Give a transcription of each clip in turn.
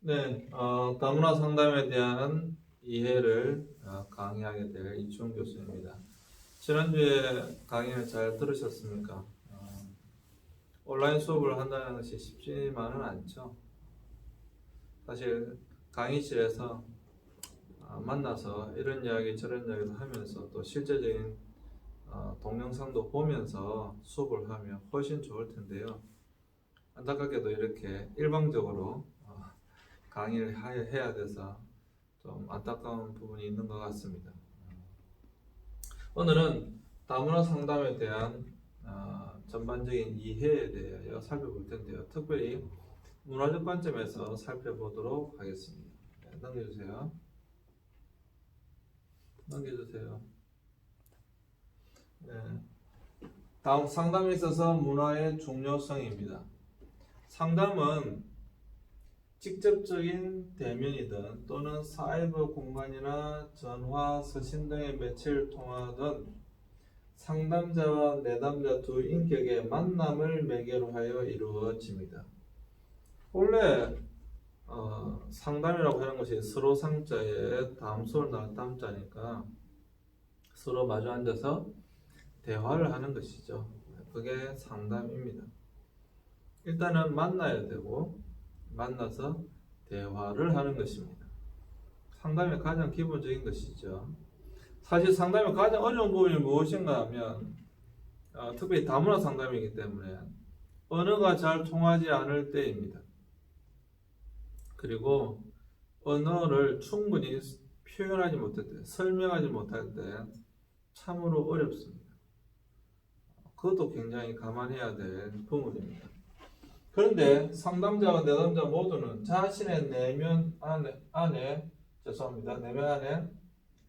네, 다문화 상담에 대한 이해를 강의하게 될 이충 교수입니다. 지난주에 강의를 잘 들으셨습니까? 온라인 수업을 한다는 것이 쉽지만은 않죠. 사실 강의실에서 만나서 이런 이야기 저런 이야기도 하면서 또 실제적인 동영상도 보면서 수업을 하면 훨씬 좋을 텐데요. 안타깝게도 이렇게 일방적으로 강의를 해야 돼서 좀 안타까운 부분이 있는 것 같습니다. 오늘은 다문화 상담에 대한 전반적인 이해에 대하여 살펴볼 텐데요. 특별히 문화적 관점에서 살펴보도록 하겠습니다. 네, 넘겨주세요. 네. 다음 상담에 있어서 문화의 중요성입니다. 상담은 직접적인 대면이든 또는 사이버 공간이나 전화, 서신 등의 매체를 통하든 상담자와 내담자 두 인격의 만남을 매개로 하여 이루어집니다. 원래 상담이라고 하는 것이 서로 상자에 담소를 날 담자니까 서로 마주 앉아서 대화를 하는 것이죠. 그게 상담입니다. 일단은 만나야 되고 만나서 대화를 하는 것입니다. 상담의 가장 기본적인 것이죠. 사실 상담의 가장 어려운 부분이 무엇인가 하면 특별히 다문화 상담이기 때문에 언어가 잘 통하지 않을 때입니다. 그리고 언어를 충분히 표현하지 못할 때, 설명하지 못할 때 참으로 어렵습니다. 그것도 굉장히 감안해야 될 부분입니다. 그런데 상담자와 내담자 모두는 자신의 내면 안에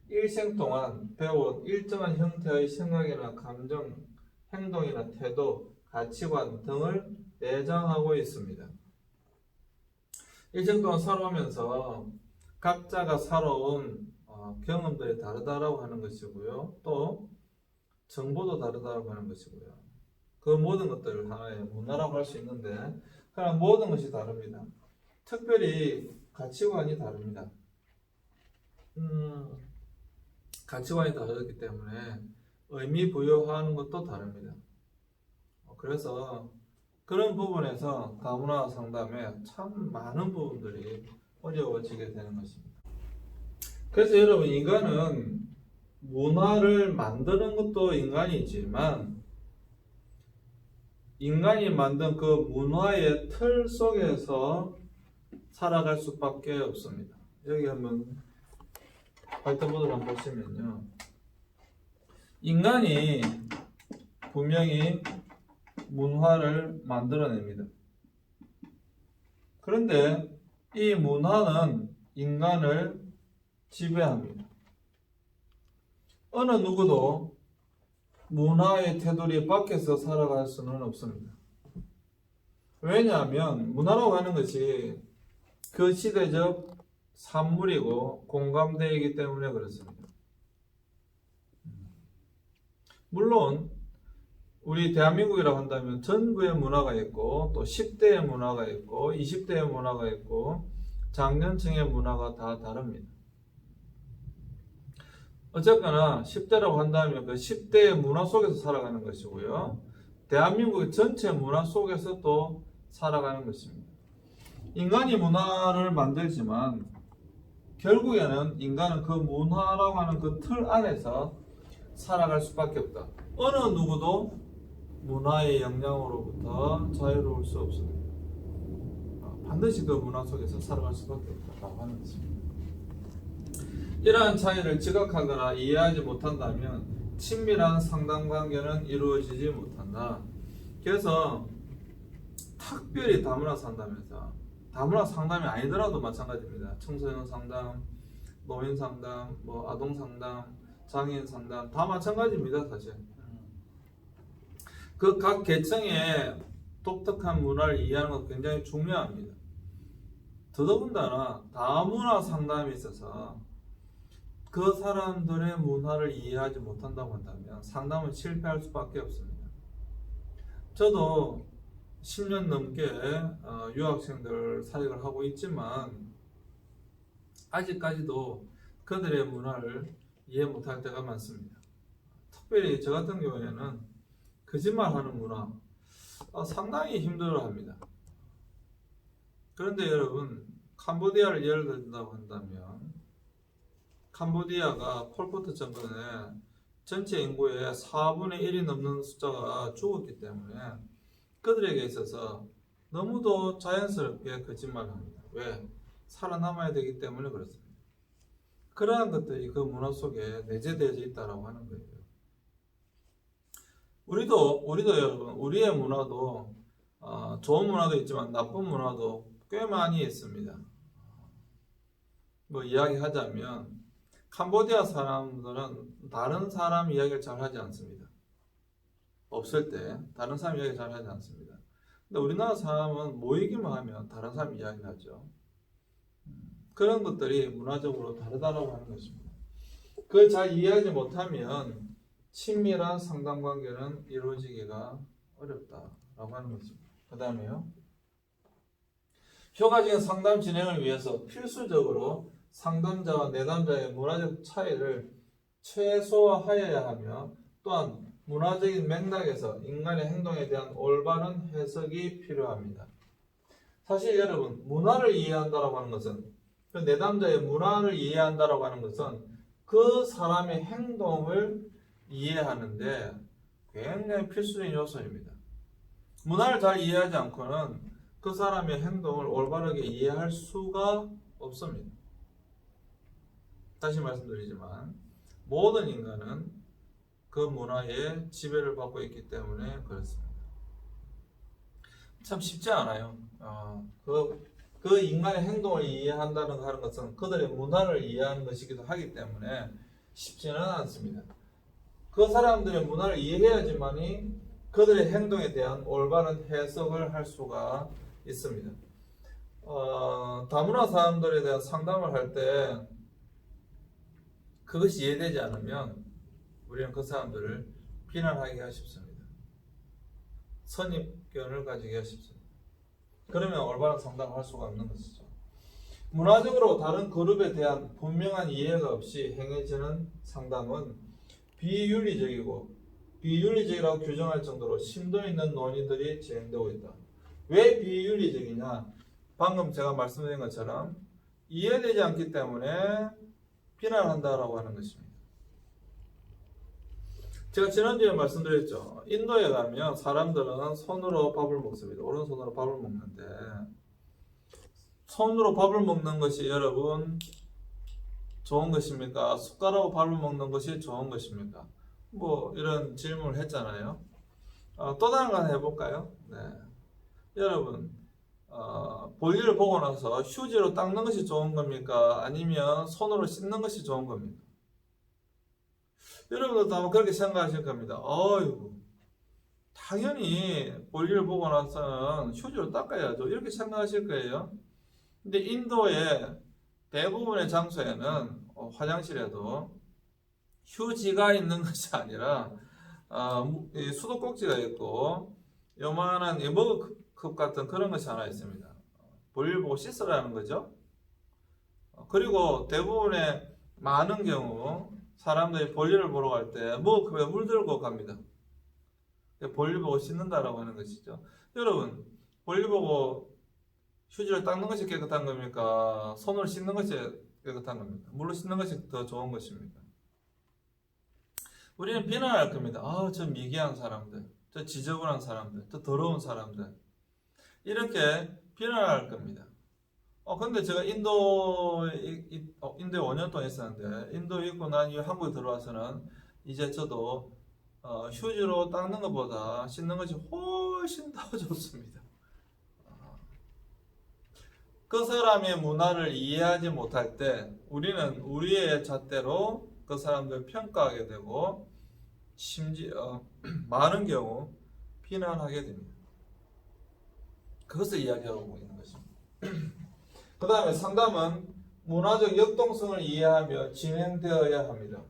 일생 동안 배운 일정한 형태의 생각이나 감정, 행동이나 태도, 가치관 등을 내장하고 있습니다. 일생 동안 살아오면서 각자가 살아온 경험들이 다르다라고 하는 것이고요. 또 정보도 다르다라고 하는 것이고요. 그 모든 것들을 하나의 문화라고 할 수 있는데 그러나 모든 것이 다릅니다. 특별히 가치관이 다릅니다. 가치관이 다르기 때문에 의미 부여하는 것도 다릅니다. 그래서 그런 부분에서 다문화 상담에 참 많은 부분들이 어려워지게 되는 것입니다. 그래서 여러분, 인간은 문화를 만드는 것도 인간이지만 인간이 만든 그 문화의 틀 속에서 살아갈 수밖에 없습니다. 여기 한번 화이트보드를 한번 보시면요, 인간이 분명히 문화를 만들어냅니다. 그런데 이 문화는 인간을 지배합니다. 어느 누구도 문화의 테두리 밖에서 살아갈 수는 없습니다. 왜냐하면 문화라고 하는 것이 그 시대적 산물이고 공감대이기 때문에 그렇습니다. 물론 우리 대한민국이라고 한다면 전부의 문화가 있고 또 10대의 문화가 있고 20대의 문화가 있고 장년층의 문화가 다 다릅니다. 어쨌거나 10대라고 한다면 그 10대의 문화 속에서 살아가는 것이고요. 대한민국의 전체 문화 속에서 또 살아가는 것입니다. 인간이 문화를 만들지만 결국에는 인간은 그 문화라고 하는 그 틀 안에서 살아갈 수밖에 없다. 어느 누구도 문화의 영향으로부터 자유로울 수 없습니다. 반드시 그 문화 속에서 살아갈 수밖에 없다고 하는 것입니다. 이러한 차이를 지각하거나 이해하지 못한다면 친밀한 상담 관계는 이루어지지 못한다. 그래서 특별히 다문화 상담에서, 다문화 상담이 아니더라도 마찬가지입니다. 청소년 상담, 노인 상담, 아동 상담, 장애인 상담 다 마찬가지입니다. 사실 그 각 계층의 독특한 문화를 이해하는 것 굉장히 중요합니다. 더더군다나 다문화 상담에 있어서 그 사람들의 문화를 이해하지 못한다고 한다면 상담은 실패할 수밖에 없습니다. 저도 10년 넘게 유학생들 사역을 하고 있지만 아직까지도 그들의 문화를 이해 못할 때가 많습니다. 특별히 저 같은 경우에는 거짓말하는 문화 상당히 힘들어합니다. 그런데 여러분, 캄보디아를 예를 든다고 한다면 캄보디아가 폴포트 정권에 전체 인구의 4분의 1이 넘는 숫자가 죽었기 때문에 그들에게 있어서 너무도 자연스럽게 거짓말합니다. 왜? 살아남아야 되기 때문에 그렇습니다. 그러한 것들이 그 문화 속에 내재되어 있다고 하는 거예요. 우리도 여러분, 우리의 문화도 좋은 문화도 있지만 나쁜 문화도 꽤 많이 있습니다. 뭐 이야기하자면 캄보디아 사람들은 다른 사람 이야기를 잘 하지 않습니다. 없을 때 다른 사람 이야기 잘 하지 않습니다. 근데 우리나라 사람은 모이기만 하면 다른 사람 이야기를 하죠. 그런 것들이 문화적으로 다르다고 하는 것입니다. 그걸 잘 이해하지 못하면 친밀한 상담관계는 이루어지기가 어렵다라고 하는 것입니다. 그 다음에요. 효과적인 상담 진행을 위해서 필수적으로 상담자와 내담자의 문화적 차이를 최소화하여야 하며 또한 문화적인 맥락에서 인간의 행동에 대한 올바른 해석이 필요합니다. 사실 여러분, 문화를 이해한다고 하는 것은 그 내담자의 문화를 이해한다고 하는 것은 그 사람의 행동을 이해하는데 굉장히 필수적인 요소입니다. 문화를 잘 이해하지 않고는 그 사람의 행동을 올바르게 이해할 수가 없습니다. 다시 말씀드리지만 모든 인간은 그 문화에 지배를 받고 있기 때문에 그렇습니다. 참 쉽지 않아요. 그 인간의 행동을 이해한다는 하는 것은 그들의 문화를 이해하는 것이기도 하기 때문에 쉽지는 않습니다. 그 사람들의 문화를 이해해야지만이 그들의 행동에 대한 올바른 해석을 할 수가 있습니다. 다문화 사람들에 대한 상담을 할 때 그것이 이해되지 않으면 우리는 그 사람들을 비난하기가 쉽습니다. 선입견을 가지기가 쉽습니다. 그러면 올바른 상담을 할 수가 없는 것이죠. 문화적으로 다른 그룹에 대한 분명한 이해가 없이 행해지는 상담은 비윤리적이라고 규정할 정도로 심도 있는 논의들이 진행되고 있다. 왜 비윤리적이냐? 방금 제가 말씀드린 것처럼 이해되지 않기 때문에 비난한다라고 하는 것입니다. 제가 지난주에 말씀드렸죠. 인도에 가면 사람들은 손으로 밥을 먹습니다. 오른손으로 밥을 먹는데 손으로 밥을 먹는 것이 여러분 좋은 것입니까? 숟가락으로 밥을 먹는 것이 좋은 것입니까? 뭐 이런 질문을 했잖아요. 또 다른 거 하나 해볼까요? 네. 여러분 볼일을 보고 나서 휴지로 닦는 것이 좋은 겁니까? 아니면 손으로 씻는 것이 좋은 겁니까? 여러분들도 아마 그렇게 생각하실 겁니다. 어이구, 당연히 볼일을 보고 나서는 휴지로 닦아야죠. 이렇게 생각하실 거예요. 근데 인도의 대부분의 장소에는 화장실에도 휴지가 있는 것이 아니라 수도꼭지가 있고 요만한 머그컵 같은 그런 것이 하나 있습니다. 볼일 보고 씻으라는 거죠. 그리고 대부분의 많은 경우 사람들이 볼일을 보러 갈 때 머그컵에 물 들고 갑니다. 볼일 보고 씻는다라고 하는 것이죠. 여러분, 볼일 보고 휴지를 닦는 것이 깨끗한 겁니까? 손으로 씻는 것이 깨끗한 겁니까? 물로 씻는 것이 더 좋은 것입니까? 우리는 비난할 겁니다. 저 미개한 사람들, 저 지저분한 사람들, 저 더러운 사람들, 이렇게 비난할 겁니다. 근데 제가 인도에 5년 동안 있었는데 인도에 있고 난 이후 한국에 들어와서는 이제 저도 휴지로 닦는 것보다 씻는 것이 훨씬 더 좋습니다. 그 사람의 문화를 이해하지 못할 때 우리는 우리의 잣대로 그 사람들을 평가하게 되고 심지어 많은 경우 비난하게 됩니다. 그것을 이야기하고 있는 것입니다. 그 다음에 상담은 문화적 역동성을 이해하며 진행되어야 합니다.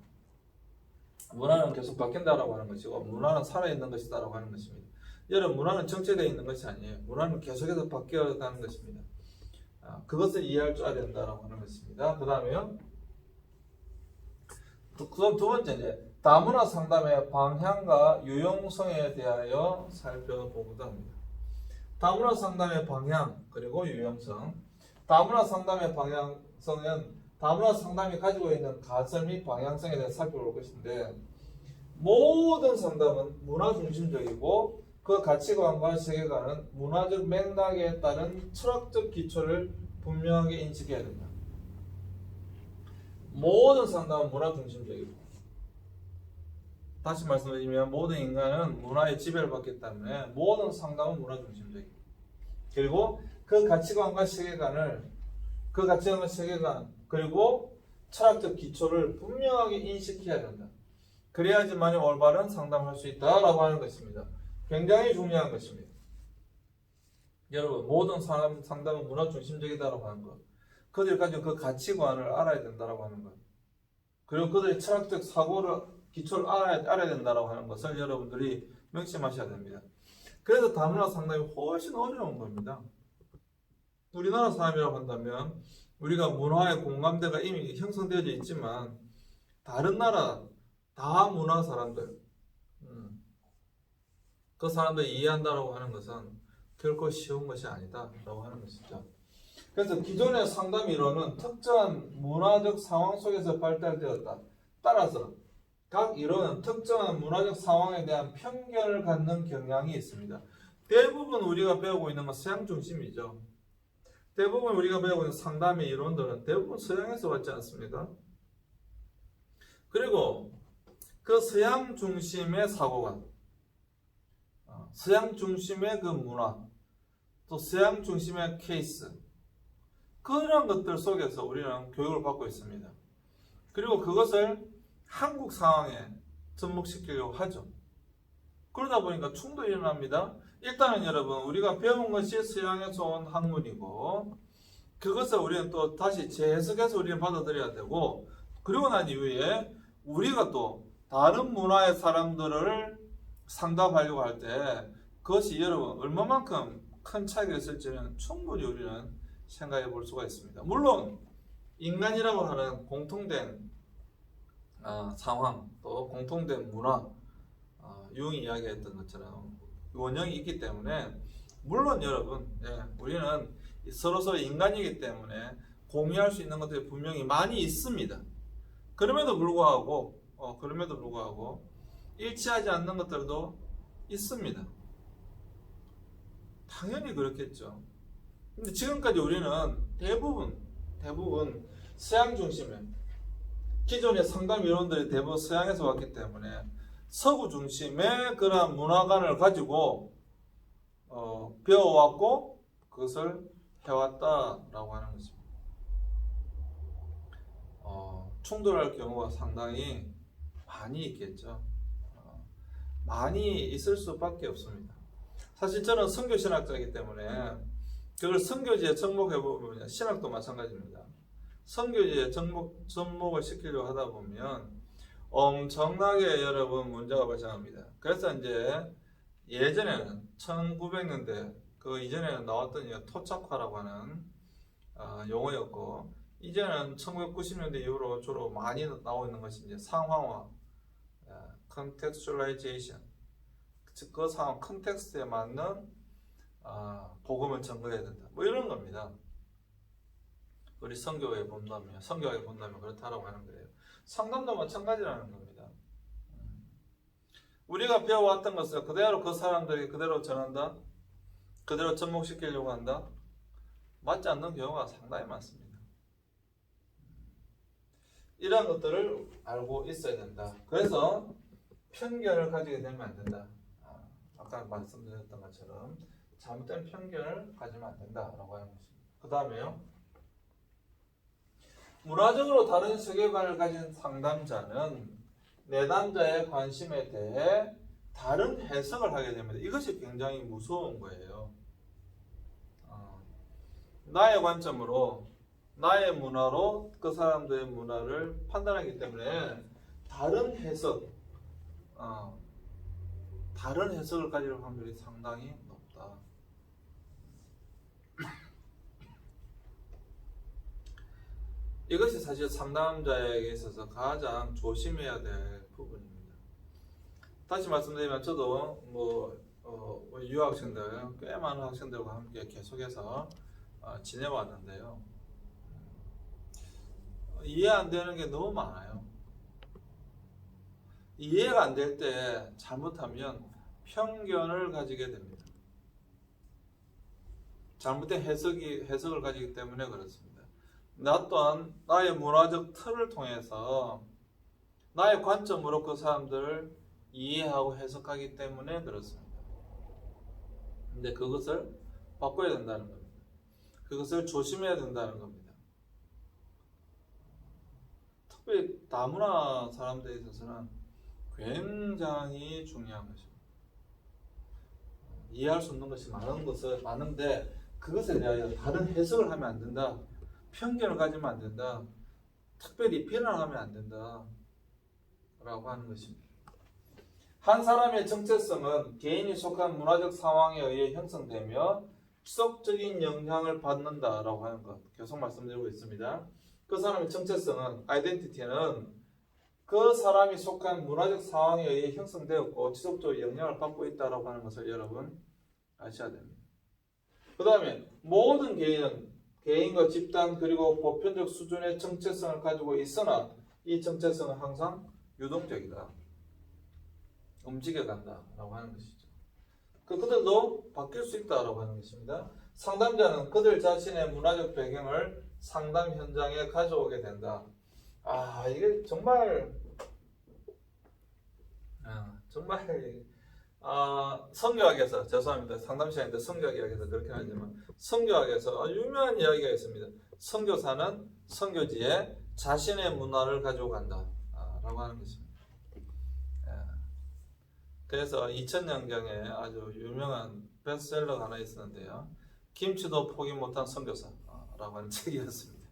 문화는 계속 바뀐다라고 하는 것이고 문화는 살아있는 것이다라고 하는 것입니다. 여러분, 문화는 정체되어 있는 것이 아니에요. 문화는 계속해서 바뀌어가는 것입니다. 그것을 이해할 줄 알아야 된다라고 하는 것입니다. 그 다음에요. 두 번째, 이제 다문화 상담의 방향과 유용성에 대하여 살펴보고자 합니다. 다문화 상담의 방향 그리고 유용성. 다문화 상담의 방향성은 다문화 상담이 가지고 있는 가설 및 방향성에 대해 살펴볼 것인데, 모든 상담은 문화 중심적이고 그 가치관과 세계관은 문화적 맥락에 따른 철학적 기초를 분명하게 인식해야 된다. 모든 상담은 문화 중심적이고, 다시 말씀드리면 모든 인간은 문화에 지배를 받기 때문에 모든 상담은 문화 중심적이고, 그리고 그 가치관과 세계관 그리고 철학적 기초를 분명하게 인식해야 된다. 그래야지만이 올바른 상담을 할 수 있다라고 하는 것입니다. 굉장히 중요한 것입니다. 여러분, 모든 상담은 문화 중심적이다라고 하는 것, 그들이 가지고 그 가치관을 알아야 된다라고 하는 것, 그리고 그들의 철학적 사고를 기초를 알아야 된다라고 하는 것을 여러분들이 명심하셔야 됩니다. 그래서 다문화 상담이 훨씬 어려운 겁니다. 우리나라 사람이라고 한다면 우리가 문화의 공감대가 이미 형성되어져 있지만, 다른 나라 다문화 사람들, 그 사람들이 이해한다라고 하는 것은 결코 쉬운 것이 아니다라고 하는 것이죠. 그래서 기존의 상담 이론은 특정한 문화적 상황 속에서 발달되었다. 따라서 각 이론은 특정한 문화적 상황에 대한 편견을 갖는 경향이 있습니다. 대부분 우리가 배우고 있는 건 서양 중심이죠. 대부분 우리가 배우고 있는 상담의 이론들은 대부분 서양에서 왔지 않습니까? 그리고 그 서양 중심의 사고관, 서양 중심의 그 문화, 또 서양 중심의 케이스, 그런 것들 속에서 우리는 교육을 받고 있습니다. 그리고 그것을 한국 상황에 접목시키려고 하죠. 그러다 보니까 충돌이 일어납니다. 일단은 여러분, 우리가 배운 것이 서양에서 온 학문이고, 그것을 우리는 또 다시 재해석해서 우리는 받아들여야 되고, 그리고 난 이후에 우리가 또 다른 문화의 사람들을 상담하려고 할 때 그것이 여러분 얼마만큼 큰 차이가 있을지는 충분히 우리는 생각해 볼 수가 있습니다. 물론 인간이라고 하는 공통된 상황, 또 공통된 문화, 융이 이야기했던 것처럼 원형이 있기 때문에, 물론 여러분, 우리는 서로 인간이기 때문에 공유할 수 있는 것들이 분명히 많이 있습니다. 그럼에도 불구하고 일치하지 않는 것들도 있습니다. 당연히 그렇겠죠. 근데 지금까지 우리는 대부분 서양 중심의 기존의 상담 이론들이 대부분 서양에서 왔기 때문에 서구 중심의 그런 문화관을 가지고 배워왔고 그것을 해왔다라고 하는 것입니다. 충돌할 경우가 상당히 많이 있겠죠. 많이 있을 수밖에 없습니다. 사실 저는 선교신학자이기 때문에 그걸 선교지에 접목해보면, 신학도 마찬가지입니다. 선교지에 접목을 시키려고 하다 보면 엄청나게 여러분 문제가 발생합니다. 그래서 이제 예전에는 1900년대 그 이전에는 나왔던 토착화라고 하는 용어였고, 이제는 1990년대 이후로 주로 많이 나오고 있는 것이 이제 상황화, contextualization, 즉 그 상황 컨텍스트에 맞는 복음을 전거해야 된다. 뭐 이런 겁니다. 우리 성교에 본다면 그렇다라고 하는 거예요. 상담도 마찬가지라는 겁니다. 우리가 배워왔던 것을 그대로 그 사람들에게 그대로 전한다, 그대로 접목시키려고 한다, 맞지 않는 경우가 상당히 많습니다. 이런 것들을 알고 있어야 된다. 그래서 편견을 가지게 되면 안 된다. 아까 말씀드렸던 것처럼 잘못된 편견을 가지면 안 된다라고 하는 것입니다. 그 다음에요, 문화적으로 다른 세계관을 가진 상담자는 내담자의 관심에 대해 다른 해석을 하게 됩니다. 이것이 굉장히 무서운 거예요. 나의 관점으로, 나의 문화로 그 사람들의 문화를 판단하기 때문에 다른 해석, 다른 해석을 가질 확률이 상당히 높다. 이것이 사실 상담자에게 있어서 가장 조심해야 될 부분입니다. 다시 말씀드리면 저도 유학생들, 꽤 많은 학생들과 함께 계속해서 지내왔는데요. 이해 안 되는 게 너무 많아요. 이해가 안 될 때 잘못하면 편견을 가지게 됩니다. 잘못된 해석을 가지기 때문에 그렇습니다. 나 또한 나의 문화적 틀을 통해서 나의 관점으로 그 사람들을 이해하고 해석하기 때문에 그렇습니다. 근데 그것을 바꿔야 된다는 겁니다. 그것을 조심해야 된다는 겁니다. 특히 다문화 사람들에 있어서는 굉장히 중요한 것입니다. 이해할 수 없는 것이 많은데 그것에 대하여 다른 해석을 하면 안 된다. 편견을 가지면 안 된다. 특별히 비난하면 안 된다. 라고 하는 것입니다. 한 사람의 정체성은 개인이 속한 문화적 상황에 의해 형성되며 지속적인 영향을 받는다라고 하는 것 계속 말씀드리고 있습니다. 그 사람의 정체성은, 아이덴티티는 그 사람이 속한 문화적 상황에 의해 형성되었고 지속적으로 영향을 받고 있다라고 하는 것을 여러분 아셔야 됩니다. 그 다음에 모든 개인은 개인과 집단 그리고 보편적 수준의 정체성을 가지고 있으나 이 정체성은 항상 유동적이다. 움직여간다라고 하는 것이죠. 그들도 바뀔 수 있다라고 하는 것입니다. 상담자는 그들 자신의 문화적 배경을 상담 현장에 가져오게 된다. 이게 정말 성교학에서, 죄송합니다. 상담 시간인데 성교학 이야기에서 그렇게 하지만 성교학에서 유명한 이야기가 있습니다. 선교사는 선교지에 자신의 문화를 가지고 간다 라고 하는 것입니다. 그래서 2000년경에 아주 유명한 베스트셀러가 하나 있었는데요. 김치도 포기 못한 선교사라고 하는 책이었습니다.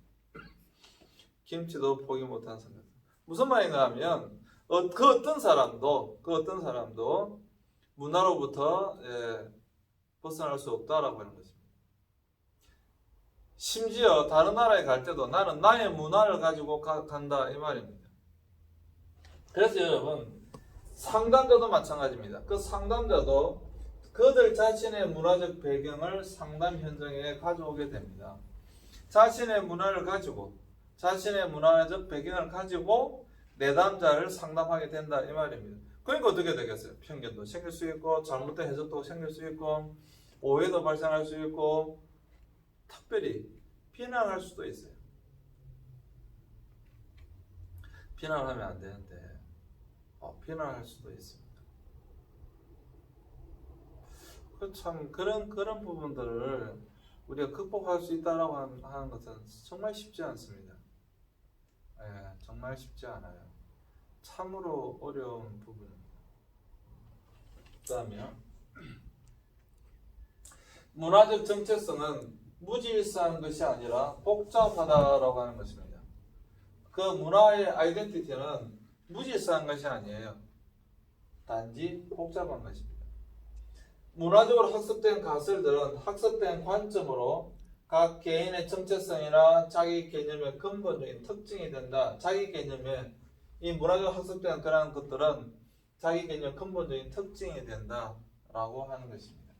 김치도 포기 못한 선교사. 무슨 말인가 하면 그 어떤 사람도 문화로부터 벗어날 수 없다라고 하는 것입니다. 심지어 다른 나라에 갈 때도 나는 나의 문화를 가지고 간다 이 말입니다. 그래서 여러분 상담자도 마찬가지입니다. 그 상담자도 그들 자신의 문화적 배경을 상담 현장에 가져오게 됩니다. 자신의 문화를 가지고 자신의 문화적 배경을 가지고 내담자를 상담하게 된다 이 말입니다. 그러니까 어떻게 되겠어요? 편견도 생길 수 있고 잘못된 해석도 생길 수 있고 오해도 발생할 수 있고 특별히 비난할 수도 있어요. 비난하면 안 되는데 비난할 수도 있습니다. 참 그런 부분들을 우리가 극복할 수 있다라고 하는 것은 정말 쉽지 않습니다. 정말 쉽지 않아요. 참으로 어려운 부분입니다. 그 다음에 문화적 정체성은 무질서한 것이 아니라 복잡하다라고 하는 것입니다. 그 문화의 아이덴티티는 무질서한 것이 아니에요. 단지 복잡한 것입니다. 문화적으로 학습된 가설들은 학습된 관점으로 각 개인의 정체성이나 자기 개념의 근본적인 특징이 된다. 자기 개념의 이 문화적 학습된 그러한 것들은 자기 개념 근본적인 특징이 된다라고 하는 것입니다.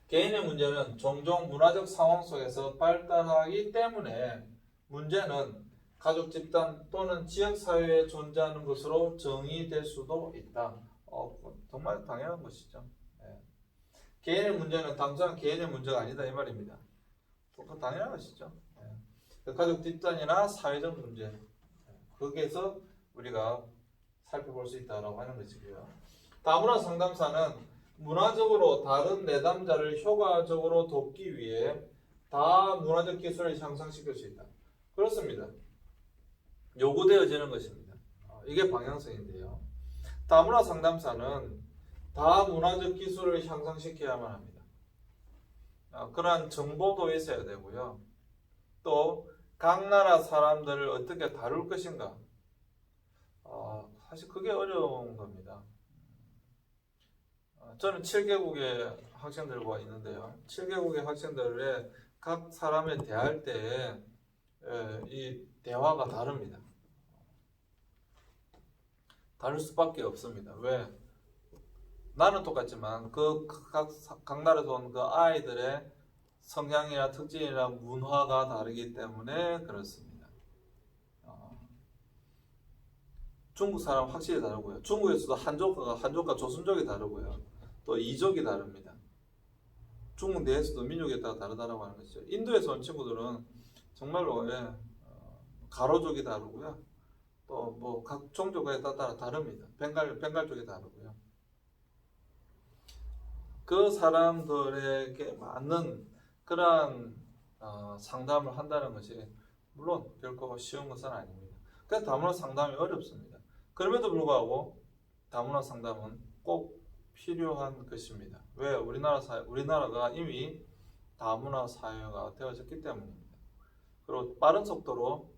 개인의 문제는 종종 문화적 상황 속에서 발달하기 때문에 문제는 가족, 집단 또는 지역 사회에 존재하는 것으로 정의될 수도 있다. 정말 당연한 것이죠. 개인의 문제는 당장 개인의 문제가 아니다 이 말입니다. 당연한 것이죠. 가족, 집단이나 사회적 문제 거기에서 우리가 살펴볼 수 있다라고 하는 것이고요. 다문화 상담사는 문화적으로 다른 내담자를 효과적으로 돕기 위해 다문화적 기술을 향상시킬 수 있다. 그렇습니다. 요구되어지는 것입니다. 이게 방향성인데요. 다문화 상담사는 다문화적 기술을 향상시켜야만 합니다. 그러한 정보도 있어야 되고요. 또 각 나라 사람들을 어떻게 다룰 것인가 사실 그게 어려운 겁니다. 저는 7개국의 학생들과 있는데요. 7개국의 학생들의 각 사람에 대할 때 이 대화가 다릅니다. 다를 수밖에 없습니다. 왜? 나는 똑같지만 각 나라에서 온 그 아이들의 성향이나 특징이나 문화가 다르기 때문에 그렇습니다. 중국 사람 확실히 다르고요. 중국에서도 한족과 조선족이 다르고요. 또 이족이 다릅니다. 중국 내에서도 민족에 따라 다르다라고 하는 것이죠. 인도에서 온 친구들은 정말로 가로족이 다르고요. 또 뭐 각 종족에 따라 다릅니다. 벵갈족이 다르고요. 그 사람들에게 맞는 그러한 상담을 한다는 것이 물론 결코 쉬운 것은 아닙니다. 그래서 다문화 상담이 어렵습니다. 그럼에도 불구하고 다문화 상담은 꼭 필요한 것입니다. 왜? 우리나라가 이미 다문화 사회가 되어졌기 때문입니다. 그리고 더 빠른 속도로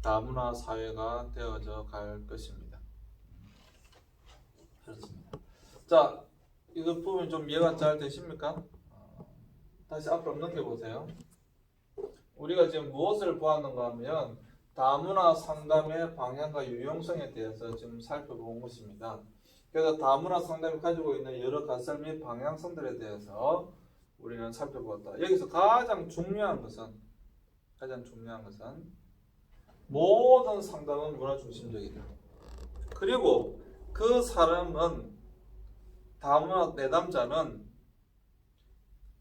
다문화 사회가 되어져 갈 것입니다. 그렇습니다. 자, 이거 부분 좀 이해가 잘 되십니까? 다시 앞으로 넘겨보세요. 우리가 지금 무엇을 보았는가 하면 다문화 상담의 방향과 유용성에 대해서 지금 살펴본 것입니다. 그래서 다문화 상담이 가지고 있는 여러 가설 및 방향성들에 대해서 우리는 살펴보았다. 여기서 가장 중요한 것은 모든 상담은 문화 중심적이다. 그리고 그 사람은 다문화 내담자는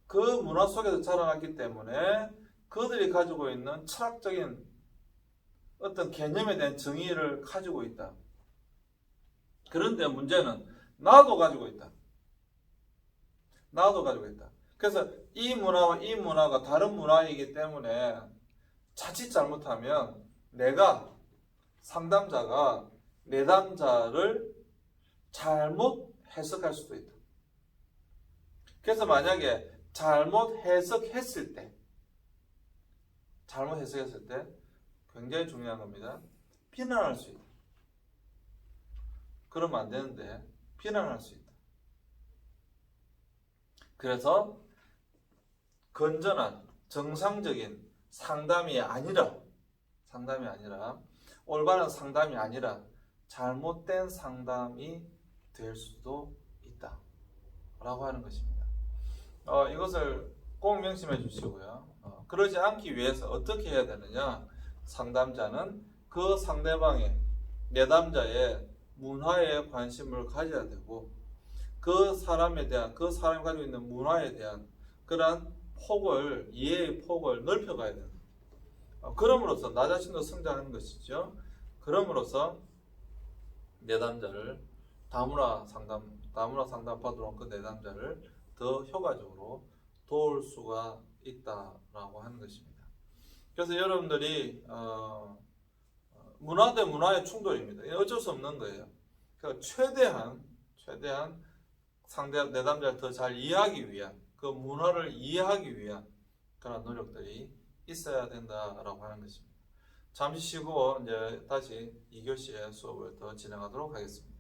그 문화 속에서 자라났기 때문에 그들이 가지고 있는 철학적인 어떤 개념에 대한 정의를 가지고 있다. 그런데 문제는 나도 가지고 있다. 그래서 이 문화와 이 문화가 다른 문화이기 때문에 자칫 잘못하면 내가 상담자가 내담자를 잘못 해석할 수도 있다. 그래서 만약에 잘못 해석했을 때 굉장히 중요한 겁니다. 비난할 수 있다. 그러면 안 되는데 비난할 수 있다. 그래서 건전한 정상적인 상담이 아니라 올바른 상담이 아니라 잘못된 상담이 될 수도 있다 라고 하는 것입니다. 이것을 꼭 명심해 주시고요. 그러지 않기 위해서 어떻게 해야 되느냐? 상담자는 그 상대방의 내담자의 문화에 관심을 가져야 되고 그 사람이 가지고 있는 문화에 대한 그런 이해의 폭을 넓혀가야 됩니다. 그럼으로써 나 자신도 성장하는 것이죠. 그럼으로써 내담자를 다문화 상담 받으러 온 그 내담자를 더 효과적으로 도울 수가 있다라고 하는 것입니다. 그래서 여러분들이 문화 대 문화의 충돌입니다. 어쩔 수 없는 거예요. 그러니까 최대한 내담자를 더 잘 이해하기 위한 그 문화를 이해하기 위한 그런 노력들이 있어야 된다라고 하는 것입니다. 잠시 쉬고 이제 다시 2교시의 수업을 더 진행하도록 하겠습니다.